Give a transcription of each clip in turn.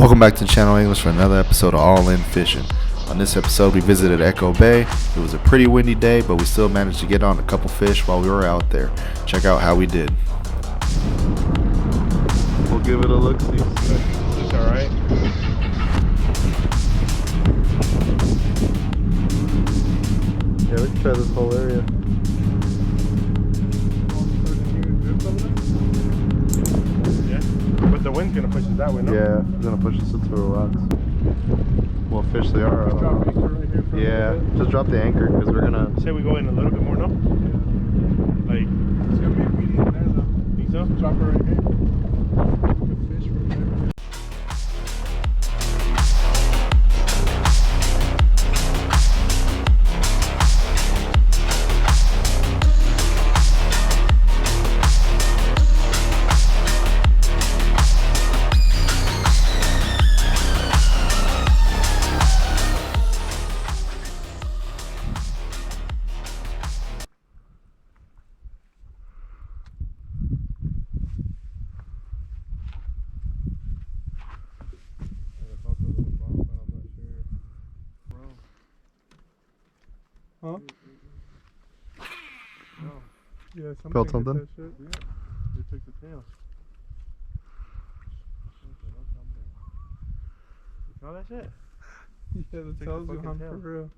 Welcome back to Channel English for another episode of All In Fishing. On this episode we visited Echo Bay. It was a pretty windy day, but we still managed to get on a couple fish while we were out there. Check out how we did. We'll give it a look, see. It's alright. Yeah, we can try this whole area. But the wind's gonna push us that way, no? Yeah, it's gonna push us into the rocks. What fish they are, I don't know. Drop anchor right here for Yeah, just drop the anchor because we're gonna... Say we go in a little bit more, no? Like, it's gonna be a medium there though. Think so? Drop it right here. Good fish from there. Huh? Yeah, Felt something? That shit. Yeah. They took the tail. You saw that shit? Yeah, the tail's gone for real.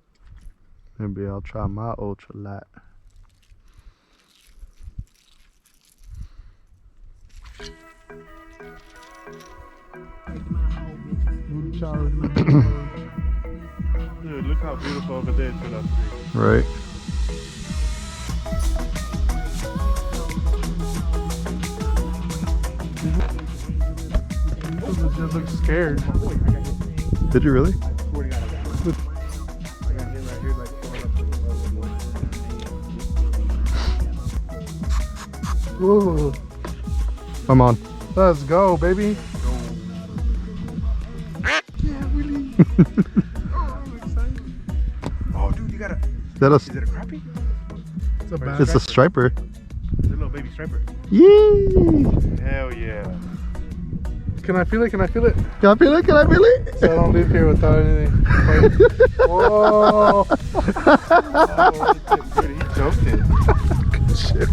Maybe I'll try my ultralight. Dude, look how beautiful over there turned out to be. Right. It just looks scared. Did you really? I got hit right here, like Ooh. Come on. Let's go, baby. Oh, dude, you gotta. Is Is it a crappie? It's a bad. It's a striper. It's a little baby striper. Yee! Hell yeah. Can I feel it? Can I feel it? Can I feel it? Can I feel it? So I don't leave here without anything. Whoa. Oh, dude, he jumped it. Shit.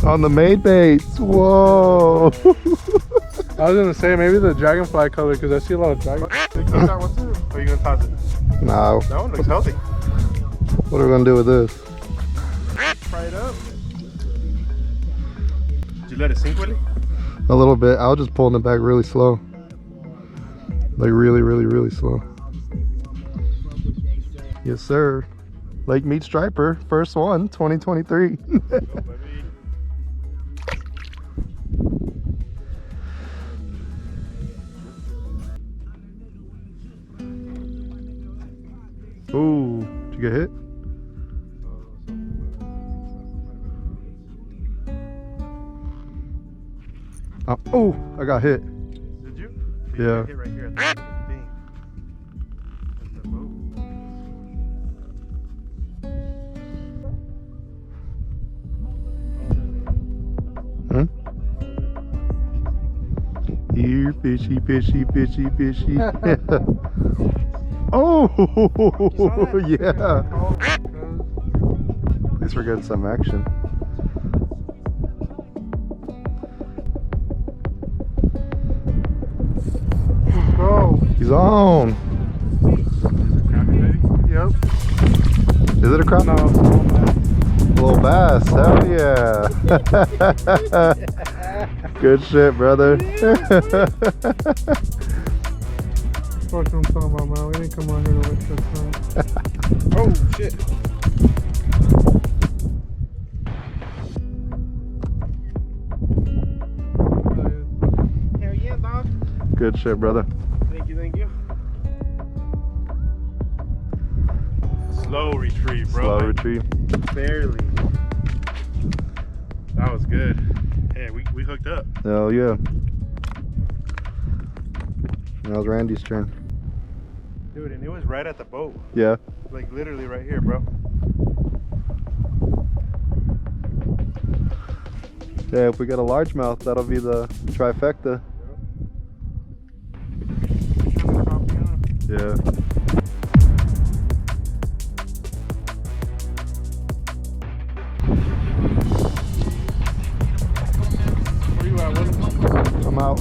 On the madebaits. Whoa. I was gonna say maybe the dragonfly color because I see a lot of dragon. You got that one too? Or are you gonna toss it? No. That one looks healthy. What are we gonna do with this? Fry it up. Did you let it sink, Willie? A little bit. I was just pulling it back really slow. Like really slow. Yes, sir. Lake Mead striper, first one, 2023. Go, baby. Ooh, did you get hit? Oh, I got hit. Did you? Yeah. Hit right here at the thing. That's the boat. Hmm? Here, fishy, fishy, fishy, fishy. Oh, yeah. At least we're getting some action. Bro. He's on. Yep. Is it a crop? No. Little bass. Hell yeah. Good shit, brother. Fuck what I'm talking about, man. We didn't come out here to waste our time. Oh, shit. Hell yeah, dog. Good shit, brother. Thank you, thank you. Slow retrieve, bro. Slow Like, retrieve. barely. That was good. Hey, we hooked up. Hell yeah. That was Randy's turn. Dude, and it was right at the boat. Yeah. Like literally right here, bro. Yeah, if we get a largemouth, that'll be the trifecta. Yeah. Where you at, Willie? I'm out.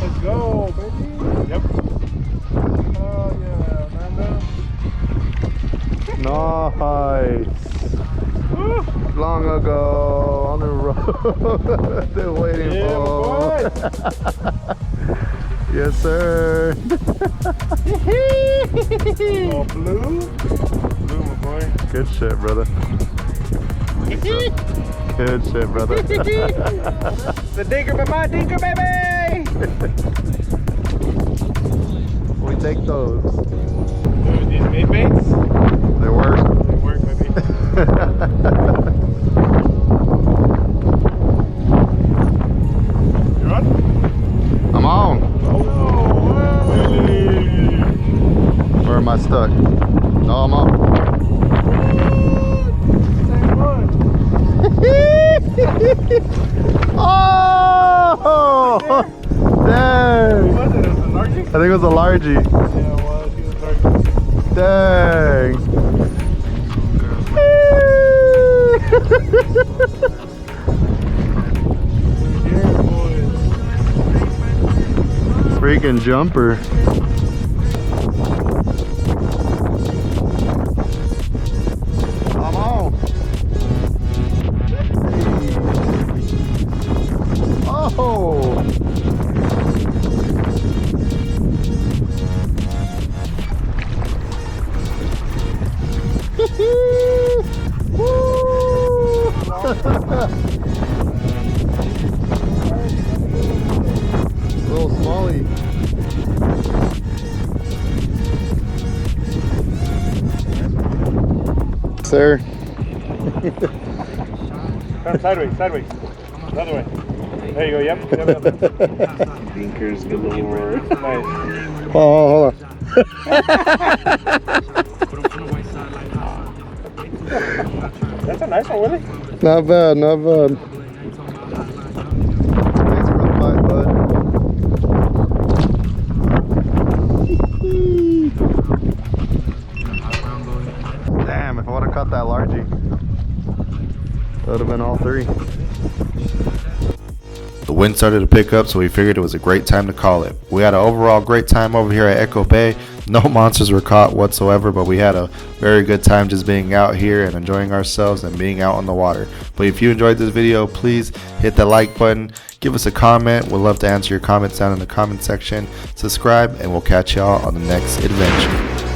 Let's go, baby. Yep. Oh yeah, Amanda. Nice. Woo. Long ago on the road, they're waiting Yeah, for. Yes, sir. Oh, blue. Blue, my boy. Good shit, brother. Good shit, brother. The digger, but my dinker, baby! We take those. These mid-baits? They work. They work, baby. You're on? I'm on. Where am I stuck? No, I'm on. Oh! Dang! What was it? It was a largie? I think it was a largie. Yeah, it was. He was largie. Dang! Yeah, boys. Freaking jumper. I'm on. Oh! Little smallie. Sir. Turn sideways, sideways. The other way. There you go, yep. Dinkers galore. Nice. Hold on. That's a nice one, Willie. Not bad, not bad. Thanks for the bite, bud. Damn, if I would have caught that largie, that would have been all three. The wind started to pick up, so we figured it was a great time to call it. We had an overall great time over here at Echo Bay. No monsters were caught whatsoever, but we had a very good time just being out here and enjoying ourselves and being out on the water. But if you enjoyed this video, please hit the like button, give us a comment. We'd love to answer your comments down in the comment section. Subscribe, and we'll catch y'all on the next adventure.